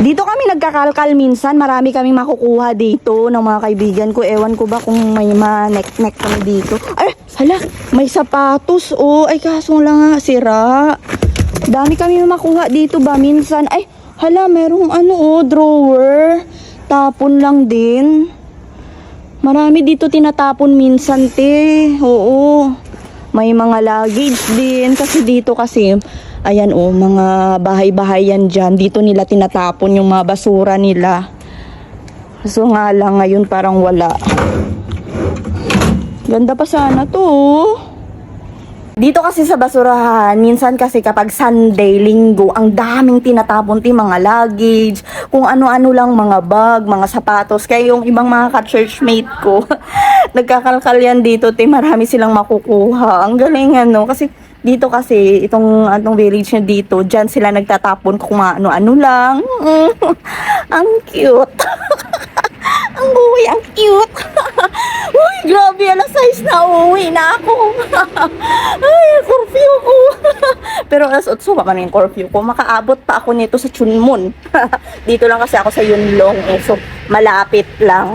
Dito kami nagkakalkal minsan. Marami kaming makukuha dito ng mga kaibigan ko. Ewan ko ba kung may ma-nek-nek kami dito. Ay, hala, may sapatos. Oh, ay kaso lang nga, sira. Dami kami makuha dito ba minsan. Ay, hala, merong drawer. Tapon lang din. Marami dito tinatapon minsan, te. Oo. May mga luggage din. Kasi dito kasi, ayan mga bahay-bahay yan dyan. Dito nila tinatapon yung mga basura nila. So nga lang ngayon parang wala. Ganda pa sana to. Dito kasi sa basurahan, minsan kasi kapag Sunday, Linggo, ang daming tinatapon mga luggage, kung ano-ano lang, mga bag, mga sapatos. Kaya yung ibang mga ka-churchmate ko, nagkakalkal yan dito, marami silang makukuha. Ang galing kasi dito kasi, itong village na dito, dyan sila nagtatapon kung ano-ano lang. Ang cute. Ang uwi, ang cute. Uy, grabe, alas 6 na uwi na ako. Ay, curfew ko. Pero alas 8 pa man yung curfew ko. Makaabot pa ako nito sa Chunmun. Dito lang kasi ako sa Yunlong. So, malapit lang.